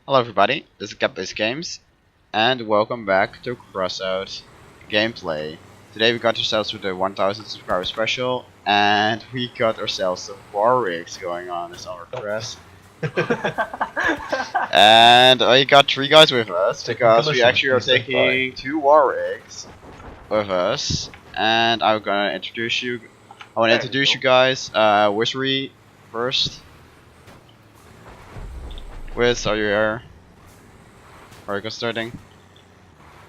Hello everybody, this is Cat-Based Games, and welcome back to Crossout gameplay. Today we got ourselves with the 1000 subscriber special, and we got ourselves some war rigs going on as our quest. And I got 3 guys with us, because we actually are taking 2 war rigs with us, and I'm gonna introduce you. I want to introduce you guys, Wizardry first. Wiz, are you here? Are you starting?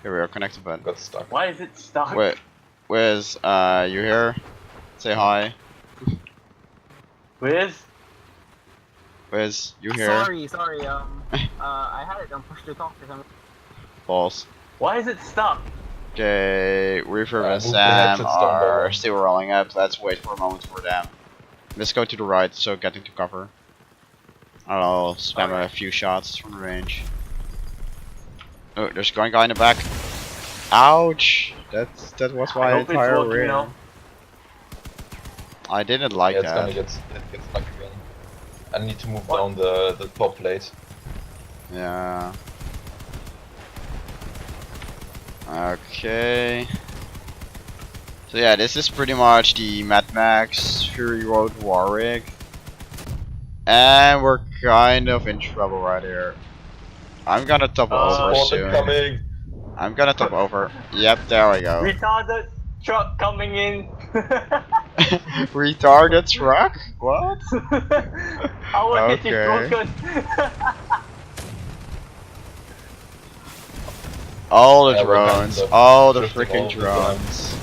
Here we are connected, but got stuck. Why is it stuck? Wait, Wiz, you here? Say hi. Wiz? Wiz, you here? Sorry, I had it on push to talk to some. False. Why is it stuck? Okay, Reaper and move the Sam hatchets down are below. still rolling up. Let's wait for a moment for them. Let's go to the right, so getting to cover. I'll spam a few shots from range. Oh, there's a guy in the back. Ouch! That was my I hope it's entire working rear. now. I didn't like Yeah, that. it gets stuck again. I need to move down the top plate. Yeah. Okay. So yeah, this is pretty much the Mad Max Fury Road War Rig. And we're kind of in trouble right here. I'm gonna top over Spot soon. incoming! I'm gonna top over. Yep, there we go. Retarded truck coming in. Retarded truck? What? Our hit is Okay. broken. All the Yeah, we're kind drones. of All the drifting freaking all the time. drones.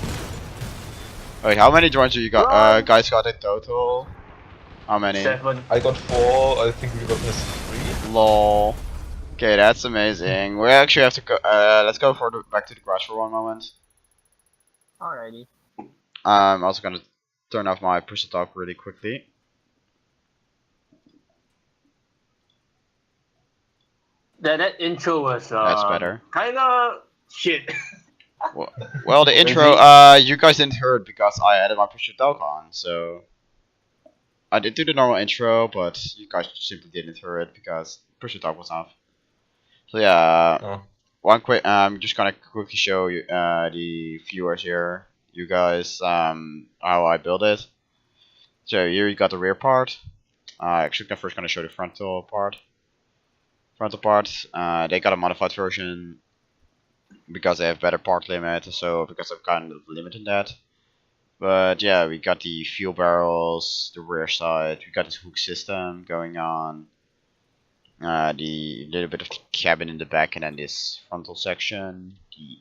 Wait, how many drones do you got? Run! Guys got in total? How many? 7. I got 4, I think we got missing 3. Lol. Okay, that's amazing. We actually have to go. Let's go back to the garage for one moment. Alrighty. I'm also gonna turn off my push to talk really quickly. That intro was That's better. kinda shit. Well, the intro, you guys didn't hear it because I added my push to talk on, so I did do the normal intro, but you guys simply didn't hear it because push to talk was off. So yeah, Oh. one quick. I'm just gonna quickly show you the viewers here, you guys, how I built it. So here you got the rear part. Actually, I'm first gonna show the frontal part. They got a modified version because they have better part limit. So because I'm kind of limited that. But yeah, we got the fuel barrels, the rear side. We got this hook system going on. The little bit of the cabin in the back, and then this frontal section, the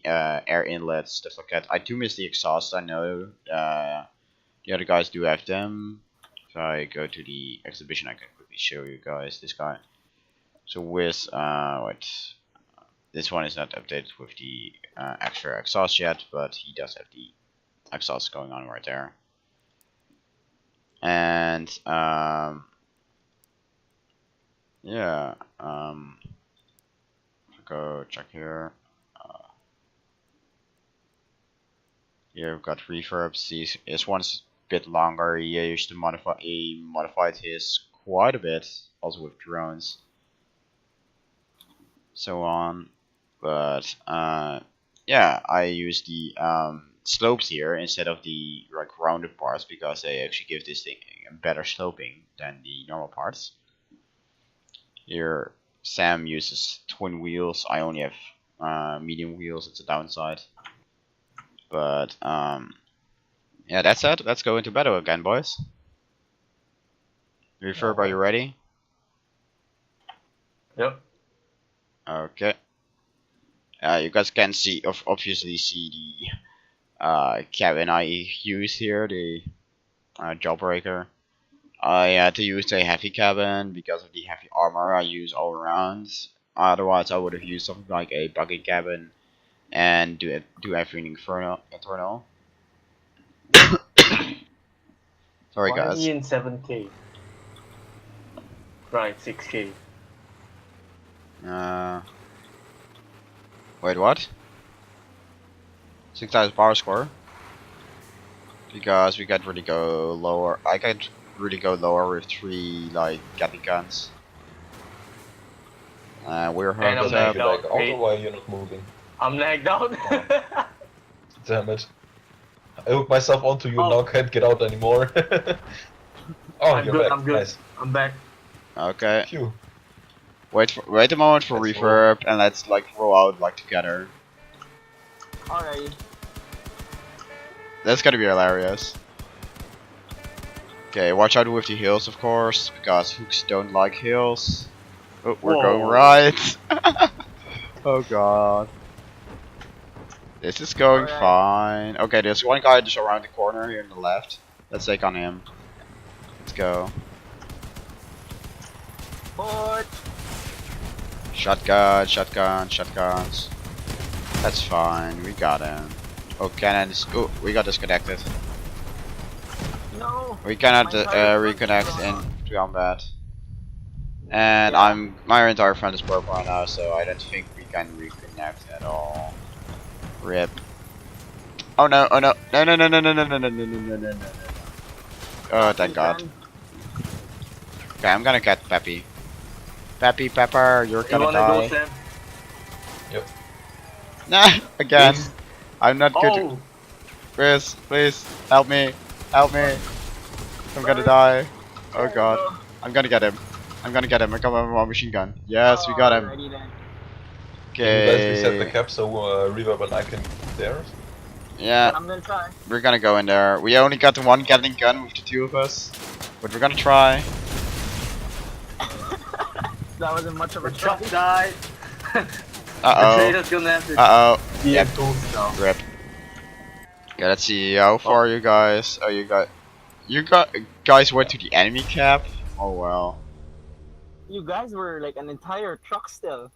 air inlets, stuff like that. I do miss the exhaust. I know the other guys do have them. If I go to the exhibition, I can quickly show you guys this guy. So with this one is not updated with the extra exhaust yet, but he does have the exhaust going on right there. And yeah, go check here. Here we've got reverbs. This one's a bit longer. He used to he modified his quite a bit, also with drones, so on. But yeah, I use the slopes here instead of the like rounded parts because they actually give this thing a better sloping than the normal parts. Here, Sam uses twin wheels. I only have medium wheels. It's a downside. But yeah, that's it. Let's go into battle again, boys. Refurb, are you ready? Yep. Okay. You guys can see, obviously see the cabin I use here, the jawbreaker. I had to use a heavy cabin because of the heavy armor I use all around. Otherwise, I would have used something like a buggy cabin and do everything internal. Sorry, Why guys. are we in 7K? Right, 6K. Wait, what? 6,000 power score? Because we can't really go lower. I can't really go lower with 3 like Gatling guns. We're And I'm hooked Doesn't up. lagged you like out. out Wait. or why you're not moving? I'm lagged out. Damn it. I hooked myself onto you, Oh. now can't get out anymore. Oh, I'm you're good, back. I'm good. Nice. I'm back. Okay. Phew. Wait a moment for Let's reverb, and let's like roll out like together. Alrighty. That's gonna be hilarious. Okay, watch out with the hills, of course, because hooks don't like hills. Oh, we're going Whoa. right. Oh god. This is going Alright. fine. Okay, there's one guy just around the corner here on the left. Let's take on him. Let's go. Put. Shotguns. That's fine, we got him. Oh, cannons. Oh, we got disconnected. No. We cannot My entire reconnect front in combat. And Yeah. my entire front is broken right now, so I don't think we can reconnect at all. RIP. Oh no, oh no. No, no, no, no, no, no, no, no, no, no, no, no, no. Oh, thank god. Okay, I'm gonna get Peppy. Peppy, Pepper, you're You gonna wanna go, die. Sam? Nah, again. Please? I'm not good. Oh! Chris, please, help me. Help me. I'm gonna die. Oh There you god. go. I'm gonna get him. I got my machine gun. Yes, we got him. Alrighty then. Can you guys reset the Okay. cap so Reverb and I can get there? Yeah, I'm gonna try. we're gonna go in there. We only got the one Gatling gun with the two of us, but we're gonna try. That wasn't much of a The try. truck died. The Uh trader's gonna have to oh. be Yep. a ghost now. Rip. Yeah, let's see how far you guys. Oh, you guys went to the enemy cap. Oh well. You guys were like an entire truck still.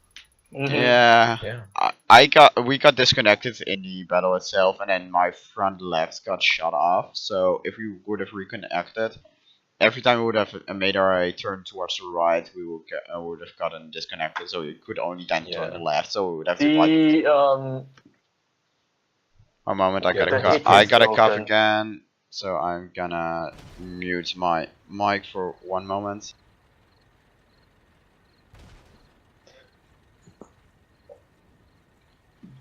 Mhm. Yeah. Yeah. We got disconnected in the battle itself, and then my front left got shot off. So if we would have reconnected, every time we would have made our turn towards the right, we would have gotten disconnected. So we could only then turn Yeah. left. So we would have to like. The A moment, Yeah, the hitch I is got a cough broken. again. So I'm gonna mute my mic for one moment.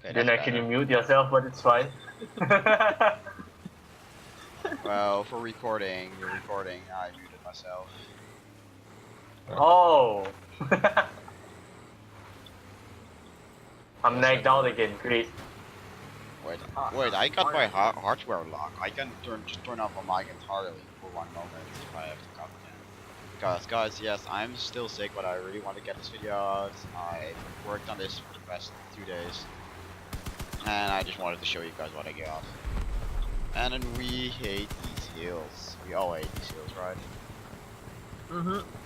Okay, Then that's actually better. mute yourself, but it's fine. Well, for recording, I muted myself. Oh. I'm nagged out again. Great. Wait, I got my hardware lock. I can just turn off my mic entirely for one moment if I have to cut again. Because, guys, yes, I'm still sick, but I really want to get this video out. I worked on this for the past 2 days. And I just wanted to show you guys what I got. And then we hate these hills. We all hate these hills, right?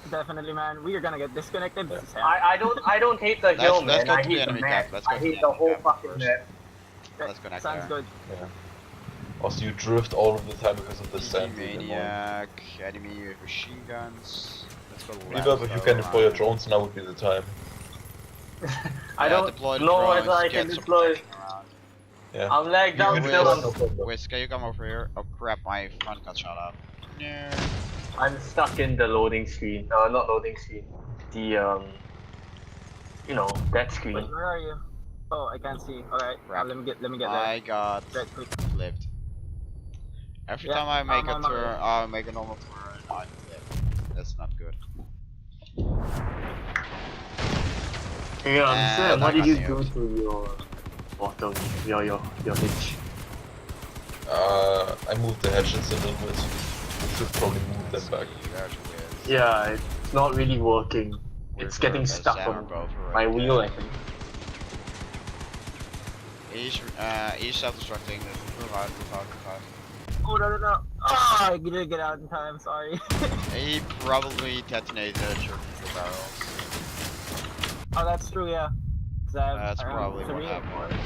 Definitely, man. We are gonna get disconnected. Yeah. I don't hate the hill, Let's man. go I to the hate the enemy map. camp. Let's go I to the hate the enemy whole camp fucking first. map. Let's connect Sounds there. good. Yeah. Also, you drift all of the time because of the sand. Maniac, enemy with machine guns. Let's go left. Reverb, if you can deploy your drones, now would be the time. I Yeah, don't deploy the know drones, whether I get can some deploy. protection around. Yeah. I'm lagged out You still. do no problem. Wiz, can you come over here? Oh crap, my front got shot up. No. I'm stuck in the loading screen. Not loading screen. The that screen. Wait, where are you? Oh, I can't see. Alright, Crap. let me get there. I got Right quick. flipped. Every Yeah, time I make I'm a on my turn, way. I make a normal turn, I flip. That's not good. Yeah, And Sam, what I did you got do nuked. to your bottom, your hitch? I moved the hatches a little bit. Should probably move them back. There's Wiz. Yeah, it's not really working. It's Wiz getting and stuck Sam are on both my already wheel, dead. I think. Each self-destructing. Move out. Oh, no. Ah, I didn't get out in time, sorry. He probably detonated your barrels. Oh, that's true, yeah. 'Cause I have That's around probably what 3 or happened.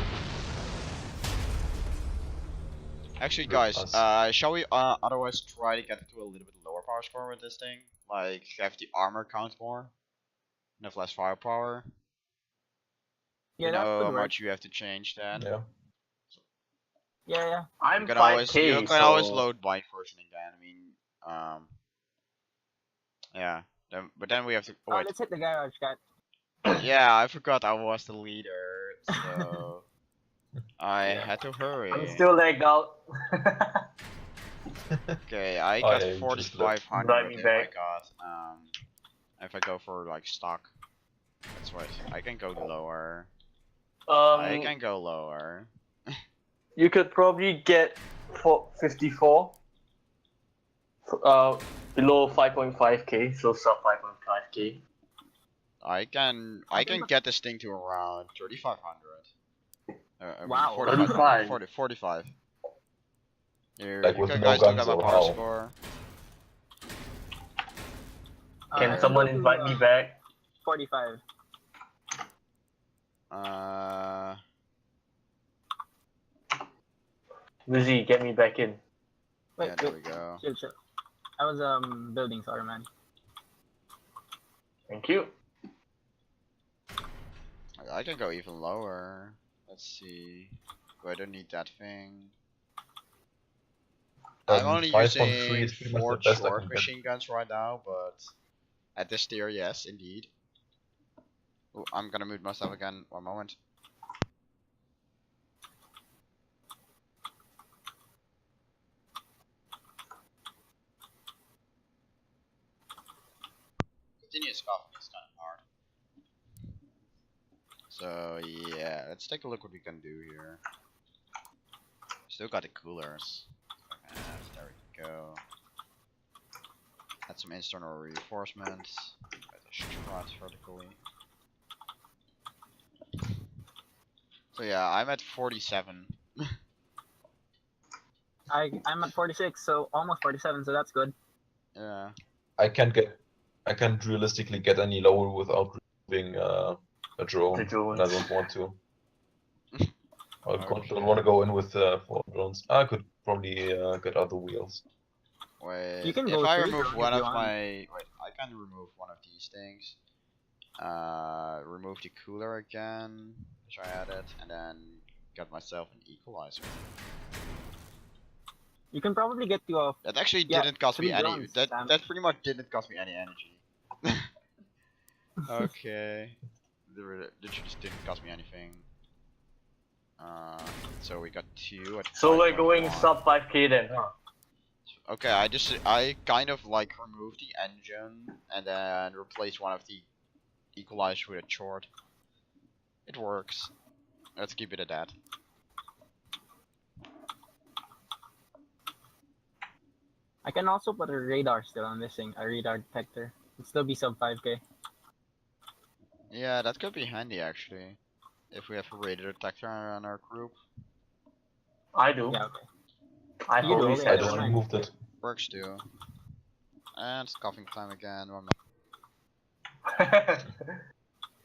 4. Actually, Rip guys, us. shall we otherwise try to get to a little bit lower power score with this thing? Like, have the armor count more? And have less firepower? Yeah, You that know could how work. much you have to change that? Yeah. Yeah. I'm You can 5K, always so load blind versioning then. I mean, yeah. But then we have to. Oh, wait. Let's hit the garage, cat. Yeah, I forgot I was the leader, so I had to hurry. I'm still lagged out. Okay, I Oh got yeah, you just left. 4,500 me if back. I got if I go for like stock. That's what I can go lower. I Um, can go lower. you could probably get 54. Below 5.5k, so sub 5.5k. I can get this thing to around 3,500. I mean Wow. 4,500, 35. 45. Here, Like you with no guys don't guns got my or power how? score. Can I someone go to, invite me back? 45. Lizzie, get me back in. Wait, Yeah, there we wait. go. Chill. I was building, sorry man. Thank you. I can go even lower. Let's see. I don't need that thing. I'm only 5.3 using is pretty much the 4 best I short can get. machine guns right now, but at this tier, yes, indeed. Ooh, I'm gonna mute myself again. One moment. Continuous coughing is kind of hard. So yeah, let's take a look what we can do here. Still got the coolers. There we go. Add some internal reinforcements. Got the strats vertically. So yeah, I'm at 47. I'm at 46, so almost 47, so that's good. Yeah. I can't realistically get any lower without removing a drone, The drones. and I don't want to. I Okay. don't want to go in with 4 drones. I could probably get other wheels. Wait, You can if go I 3 remove drones one if you of want. my... Wait, I can remove one of these things. Remove the cooler again, which I added, and then got myself an equalizer. You can probably get to a That actually Yeah, didn't cost me 3 any... drones, That Sam. pretty much didn't cost me any energy. Okay. That just didn't cost me anything. So we got 2 at So we're going 5.1. sub 5k then, huh? Okay, I kind of like removed the engine and then replaced one of the equalizers with a short. It works. Let's keep it at that. I can also put a radar still on this thing, a radar detector. It'd still be sub 5k. Yeah, that could be handy actually. If we have a radar detector on our group. I do. Yeah, okay. I You do, probably okay, I said just never one. mind. removed it. Works too. And it's coughing time again. One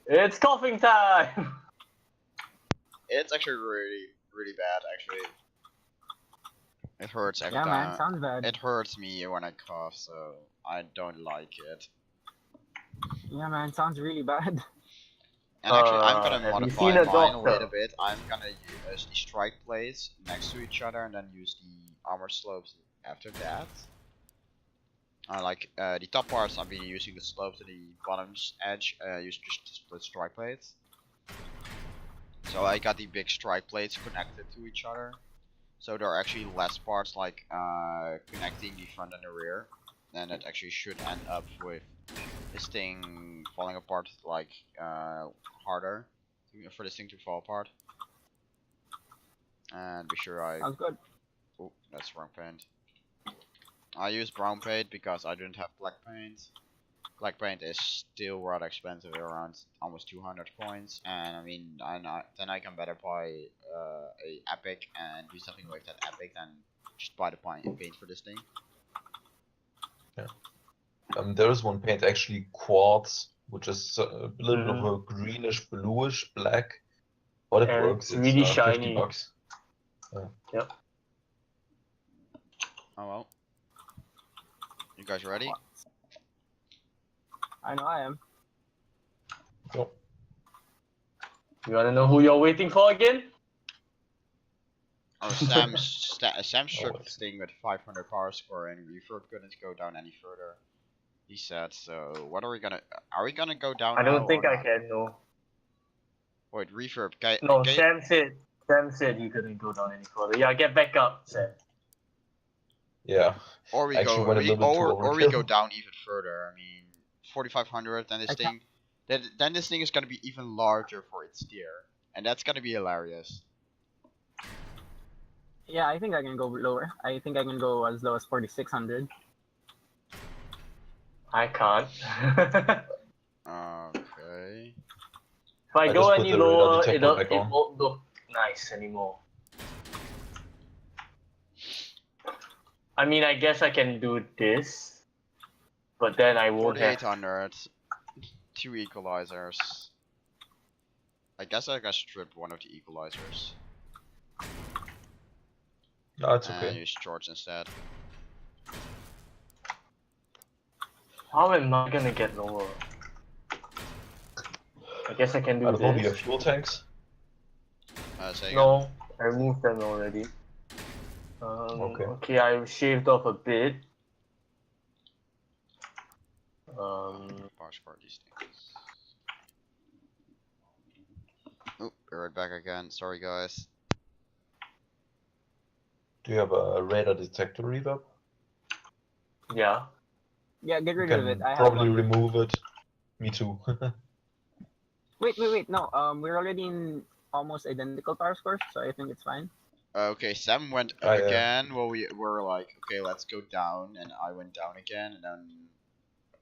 It's coughing time! It's actually really bad actually. It hurts every Yeah, man, time. sounds bad. It hurts me when I cough, so I don't like it. Yeah, man, sounds really bad. And actually, I'm gonna have you modify seen a mine a little doctor? bit. I'm gonna use the strike plates next to each other, and then use the armor slopes after that. Like the top parts, I'll be using the slopes, and the bottom's edge, use just the split strike plates. So I got the big strike plates connected to each other. So there are actually less parts like connecting the front and the rear. And it actually should end up with this thing falling apart like harder for this thing to fall apart. And be sure I... Sounds good. Oh, that's wrong paint. I use brown paint because I didn't have black paint. Black paint is still rather expensive, around almost 200 coins, and I mean, then I can better buy a epic and do something with that epic than just buy the paint for this thing. There is one paint actually quartz, which is a little bit of Mhm. a greenish, bluish black, but it And works. it's really 50 shiny. bucks. Yep. Oh well. You guys ready? I know I am. So, You wanna know who you're waiting for again? Oh, Sam struck Always. this thing with 500 power score, and we couldn't go down any further. He said so. What are we gonna? Are we gonna go down I now don't think or I not? can. No. Wait, refurb. Can, No. can, Sam said you couldn't go down any further. Yeah, get back up, Sam. Yeah. or we Actually go, went a little bit too or we go overkill. down even further. I mean, 4,500. Then this I thing, then this thing is gonna be even larger for its tier, and that's gonna be hilarious. Yeah, I think I can go lower. I think I can go as low as 4,600. I can't. Okay. If I I go just put any the radar lower, detector back it on. won't look nice anymore. I mean, I guess I can do this, but then I won't have. 4,800. 2 equalizers. I guess I got stripped one of the equalizers No, it's and okay. use George instead. How am I gonna get lower? I guess I can do I don't know, we have this. fuel tanks. Say again. No, I removed them already. Okay. Okay, I shaved off a bit. Parts for these things. Oh, be right back again. Sorry, guys. Do you have a radar detector reverb? Yeah. Yeah, get You rid of it. can I have probably one. remove it. Me too. Wait. No, we're already in almost identical power scores, so I think it's fine. Okay, Sam went Oh, up yeah. again. Well, we were like, okay, let's go down, and I went down again, and then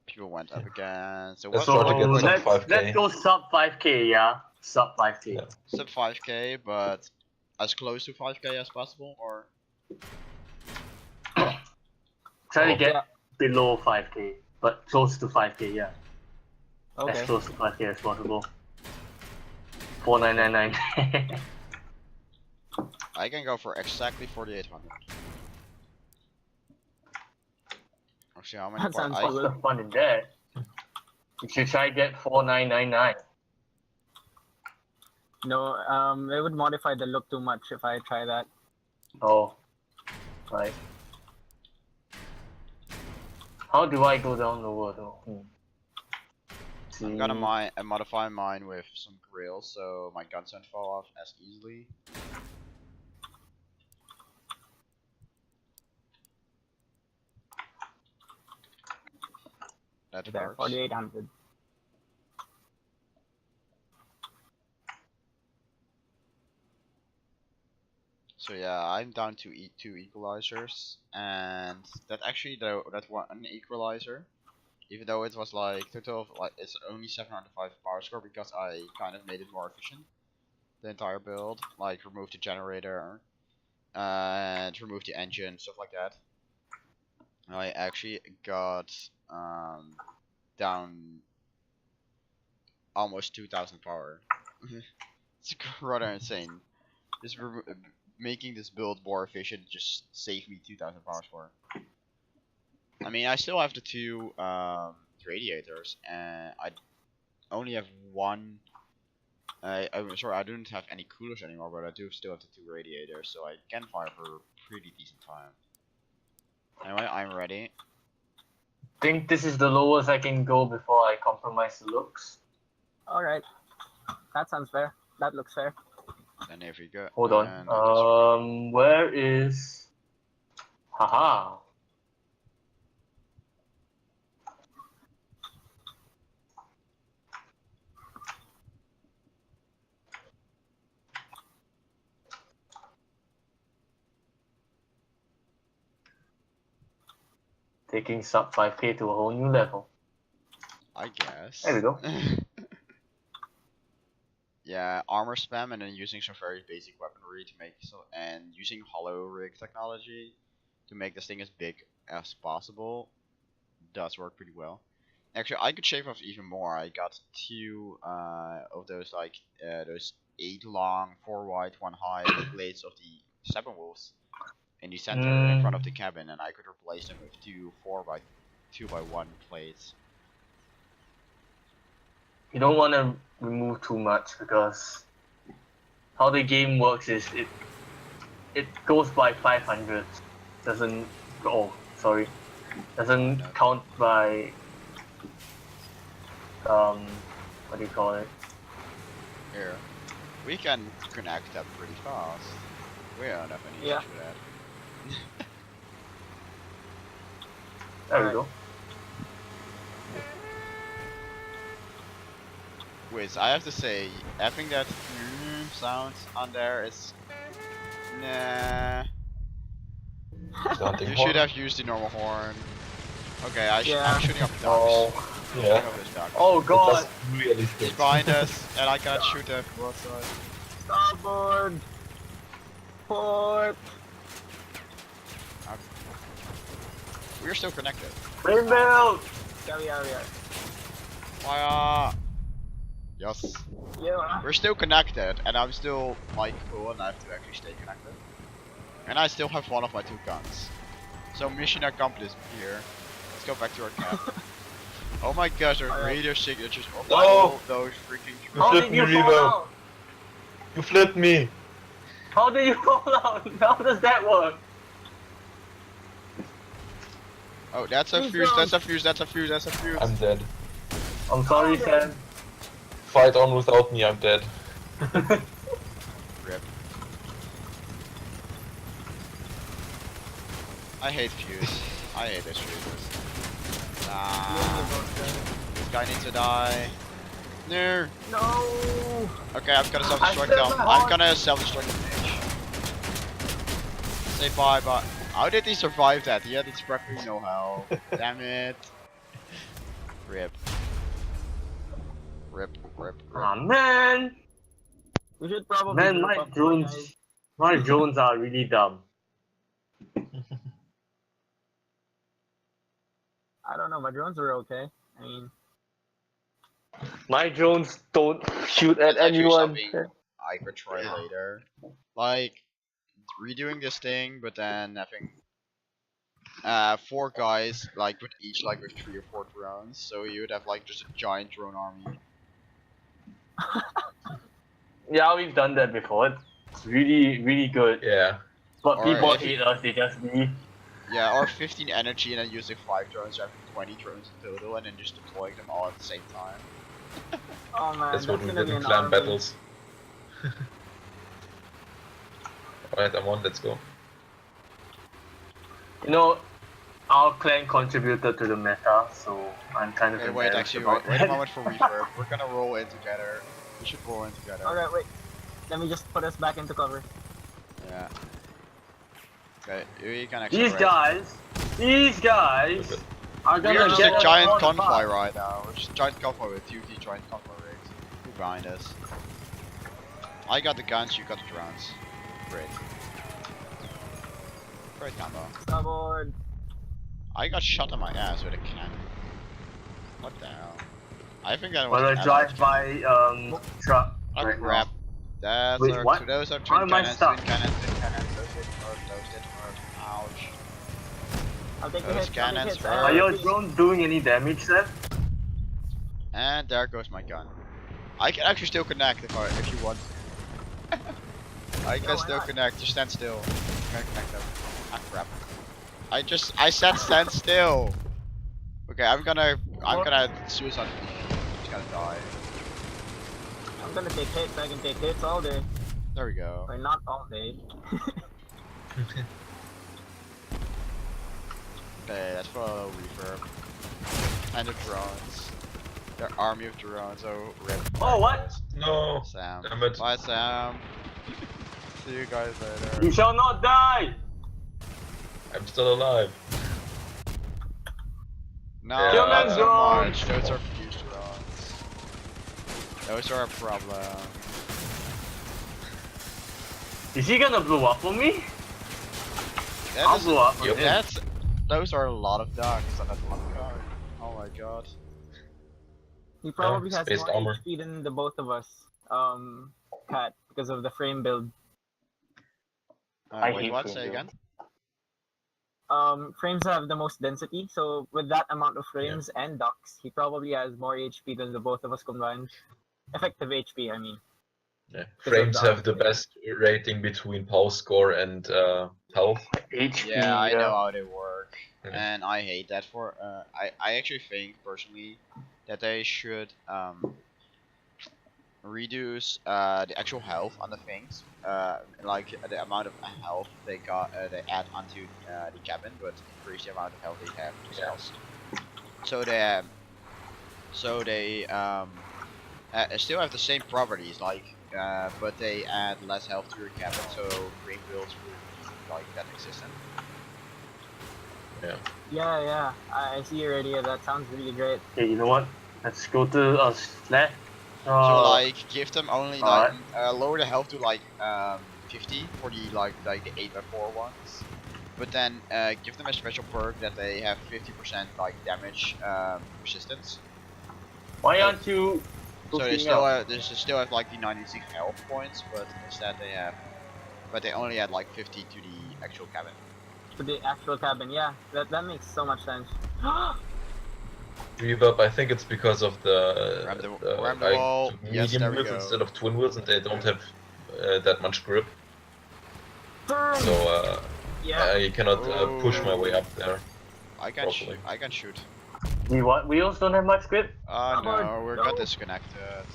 people went up again. So Let's what's try to get our sub let's 5K. go sub 5k. Yeah, sub 5k. Yeah. sub 5k, but as close to 5k as possible, or Try to Oh. get Yeah. below 5k, but close to 5k. Yeah, as Okay. close to 5k as possible. 4999. I can go for exactly 4,800. Actually, how many That sounds parts? What's the fun in that? You should try get 4999. No, it would modify the look too much if I try that. Oh, right. How do I go down lower though? I'm gonna modify mine with some grills, so my guns don't fall off as easily. That There, works. 4,800. So yeah, I'm down to two equalizers, and that actually though that one equalizer, even though it was like total of, like it's only 705 power score because I kind of made it more efficient. The entire build, like remove the generator, and remove the engine, stuff like that. I actually got down almost 2,000 power. It's rather insane. Just making this build more efficient just saved me 2,000 power score. I mean, I still have the two radiators, and I only have one. I'm sorry, I don't have any coolers anymore, but I do still have the two radiators, so I can fire for a pretty decent time. Anyway, I'm ready. Think this is the lowest I can go before I compromise the looks. Alright. That sounds fair. That looks fair. And if we go, Hold and on. Where is? Haha. Taking sub 5k to a whole new level. I guess. There we go. Yeah, armor spam and then using some very basic weaponry to make and using hollow rig technology to make this thing as big as possible does work pretty well. Actually, I could shave off even more. I got two of those like those 8 long, 4 wide, 1 high blades of the 7 wolves in the center in front of the cabin, and I could replace them with two 2x1 plates. You don't want to remove too much because how the game works is it goes by 500. Doesn't count by what do you call it? Here. We can connect that pretty fast. We don't have any Yeah. issue with that. There we go. Wait, I have to say, having that sound on there is... Nah. Something You horn. should have used the normal horn. Okay, I'm Yeah. shooting up ducks. Oh, Shooting yeah. up those ducks. Oh It god! doesn't really He's fit. behind us, and I cannot shoot him. Broadside. Starboard! Port! We're still connected. Rainbow! Yeah, we are. Fire! Yes. Yeah. We're still connected, and I'm still like cool, and I have to actually stay connected. And I still have one of my two guns. So mission accomplished here. Let's go back to our camp. Oh my gosh, there's Alright. radio signatures of No! all those freaking You How flipped did me, you fall Revo. out? You flipped me. How did you fall out? How does that work? Oh, that's a Who's fuse, wrong? that's a fuse, that's a fuse, that's a fuse. I'm dead. I'm sorry, Sam. Fight on without me, I'm dead. Rip. I hate fuse. I hate this fuse. Nah. This guy needs to die. No. No! Okay, I'm gonna self-destruct I them. said my I'm heart. gonna self-destruct the bitch. Say bye bye. How did he survive that? He had its practically no health. Damn it. Rip. Rip, rip, rip. Aw, man! We should probably Man, group my up, guys. drones... My drones are really dumb. I don't know, my drones are okay. I mean, My drones don't shoot at That's actually anyone. something I could try later. Like, redoing this thing, but then having 4 guys, like, with each, like, with 3 or 4 drones, so you would have, like, just a giant drone army. Yeah, we've done that before. It's really, really good. Yeah. But Or people if you- hate us, they just leave. Yeah, or 15 energy and then using 5 drones, so having 20 drones in total, and then just deploying them all at the same time. oh man, That's what we gonna did be in an clan army. battles. Alright, I'm on, let's go. You know, our clan contributed to the meta, so I'm kind of Okay, wait, embarrassed actually, about wait a that. moment for refurb. We're gonna roll in together. We should roll in together. Alright, wait. Let me just put us back into cover. Yeah. Okay, we can actually. These guys Okay. are We gonna are just get a us giant on convoy fire. right now. We're just a giant convoy with 2 giant convoy rigs. Who behind us? I got the guns, you got the drones. Great. Great combo. Starboard. I got shot in my ass with a cannon. What the hell? I think that was When I an drive allied by truck Oh right crap. now. That's Wait, our, what? those are Why twin am I cannons, stuck? twin cannons, twin cannons, those didn't work. Ouch. I'll take the Those hits, I'll take cannons hits. were- Are your drones doing any damage, Seth? And there goes my gun. I can actually still connect if you want. I can why still not? connect, just stand still. Can connect them. Ah crap. I said stand still! Okay, I'm gonna suicide me. I'm just gonna die. I'm gonna take hits, I can take hits all day. There we go. Or not all day. Okay, that's for a little refurb. And the drones. Their army of drones, oh rip. Oh, what? No. Sam. Damn it. Bye Sam. See you guys later. You shall not die! I'm still alive. No, Kill not them so drones! much. Those are fuse drones. Those are a problem. Is he gonna blow up on me? That I'll is- blow up on Yep. him. those are a lot of ducks on that one car. Oh my god. He probably has spaced more armor. HP than the both of us. Cat, because of the frame build. I Wait, hate what? frame Say again? Frames have the most density, so with that amount of frames and ducks, he probably has more HP than the both of us combined. Effective HP, I mean. Yeah. Because of Frames the have the armor. best rating between pulse score and health. HP, Yeah, I know how they work. work, Okay. and I hate that for. I actually think personally that they should reduce the actual health on the things, like the amount of health they add onto the cabin, but increase the amount of health they have themselves. So they still have the same properties, like but they add less health to your cabin, so green builds will be like that existent. Yeah. Yeah, I see your idea. That sounds really great. Okay, you know what? Let's go to left. So like give them only like alright. lower the health to like 50 for the like the 8x4 ones, but then give them a special perk that they have 50% like damage resistance. Why aren't you So they looking still up? still have like the 96 health points, but instead they only add like 50 to the actual cabin. To the actual cabin, yeah. That makes so much sense. Reverb, I think it's because of Ram the I wall. took Yes, medium there we wheels go. instead of twin wheels, and they don't have that much grip, Burn! so Yeah. I cannot push my way up there. I can Properly. I can shoot. The what? Wheels don't have much grip? Oh Come on, no, we're no. got disconnected.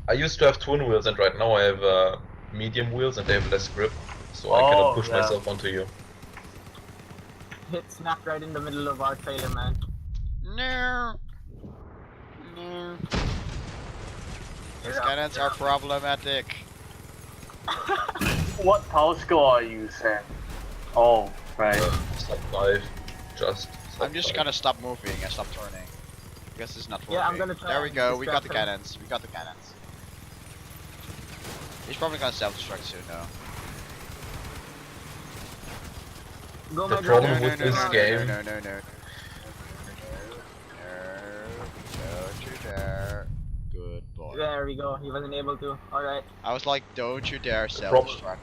I used to have twin wheels, and right now I have medium wheels, and they have less grip, so I cannot push yeah. myself onto you. Hit smack right in the middle of our trailer, man. No. No. These cannons are problematic. What power score are you, Sam? Oh, right. Sub 5, just. I'm just gonna stop moving and stop turning. Because it's not working. Yeah, I'm gonna try There we and go, we got the distract him. cannons. We got the cannons. He's probably gonna self-destruct soon though. Go, The my problem brother. with this game- No, no, no, no. Don't you dare. Good boy. There we go. He wasn't able to. Alright. I was like, don't you dare problem- self-destruct.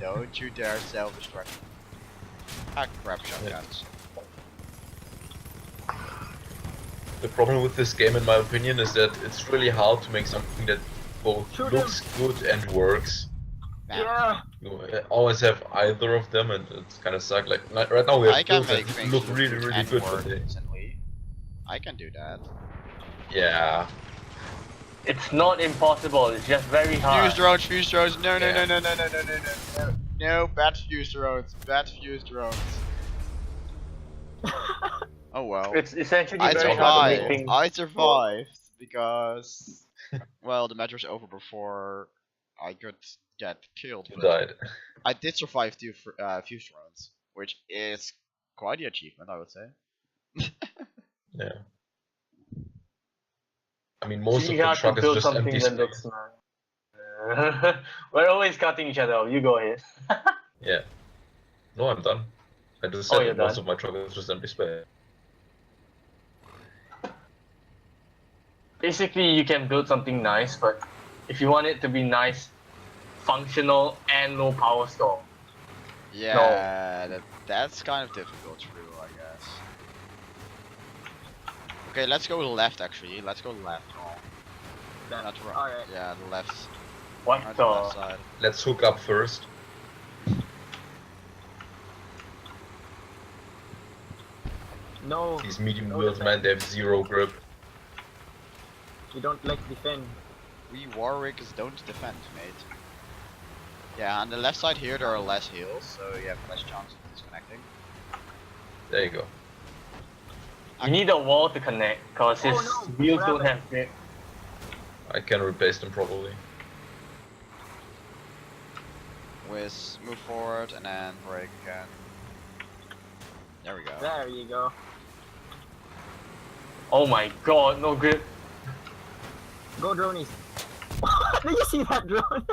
Don't you dare self-destruct. Ah, crap, shotguns. The problem with this game, in my opinion, is that it's really hard to make something that both Shoot looks good and works. Bam. Yeah. You always have either of them, and it's kind of suck. Like right now, we have I can builds make that things look really, good really and good, work but they, instantly. I can do that. yeah, It's not impossible, it's just very hard. Fuse drones, fuse drones. No, no, Yeah. no, no, no, no, no, no, no, no. No, bad fuse drones. Bad fuse drones. Oh well. It's essentially I very hard to make survived. things. I survived because, well, the match was over before I could get killed. you But died. I did survive 2 fuse drones, which is quite the achievement, I would say. Yeah. I mean, most It's of really the hard to truck is build just something empty that space. looks nice. We're always cutting each other off. You go ahead. Yeah. No, I'm done. I just Oh, said you're that most done? of my truck is just empty space. Basically, you can build something nice, but if you want it to be nice, functional, and no power store, Yeah, that's kind of difficult to do, I guess. Okay, let's go left actually. Let's go left. Oh, That- not right. Alright. Yeah, the left. what On the? the left side. Let's hook up first. No. These medium No wheels, man, defense. they have zero grip. You don't like defend. We Warwickers don't defend, mate. Yeah, on the left side here there are less hills, so you have less chance of disconnecting. There you go. You need a wall to connect, cause his Oh, no. wheels What don't happened? have grip. I can replace them probably. With move forward and then brake again. There we go. There you go. Oh my god, no grip. Go dronies. Did you see that drone?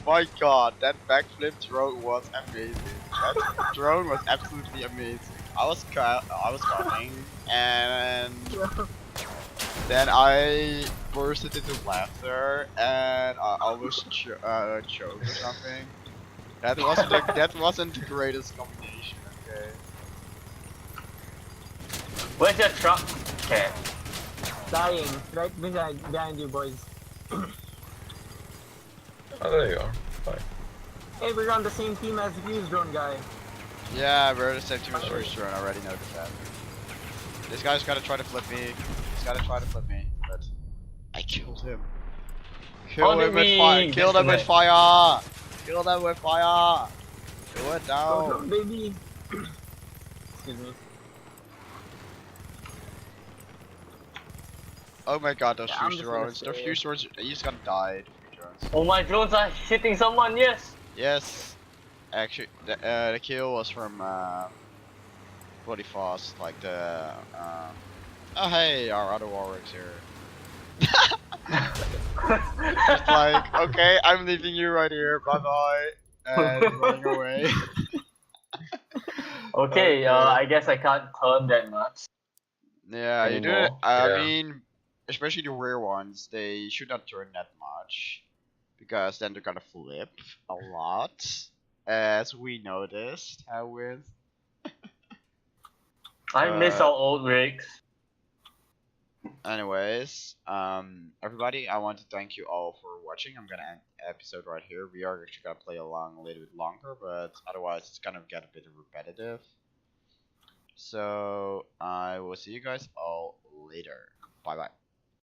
My god, that backflip drone was amazing. That drone was absolutely amazing. I was coming, and then I bursted into laughter, and I almost choked or something. That wasn't the greatest combination. Okay. Where's your truck, Cat? Dying. Right behind you, boys. Oh, there you are. Fine. Hey, we're on the same team as Fuse Drone guy. Yeah, we're the same team as First Drone. I already noticed that. This guy's gotta try to flip me. He's gotta try to flip me, but I killed him. Kill him with fire! Kill them with fire! Kill them with fire! Do it Go now! drone, baby. Excuse me. Oh my god, those Yeah, I'm fuse just gonna drones. Those say- fuse drones, he's gonna die. The fuse drones. Oh, my drones are hitting someone, yes! Yes. Actually, the kill was from Bloody Fast, like the oh hey, our other warwick's here. Just like, okay, I'm leaving you right here, bye bye, and running away. Okay, I guess I can't turn that much. Yeah, you do it. Anymore. I Yeah. mean, especially the rear ones, they should not turn that much, because then they're gonna flip a lot, as we noticed how with. I miss our old rigs. Anyways, everybody, I want to thank you all for watching. I'm gonna end the episode right here. We are actually gonna play along a little bit longer, but otherwise it's gonna get a bit repetitive. So I will see you guys all later. Bye bye.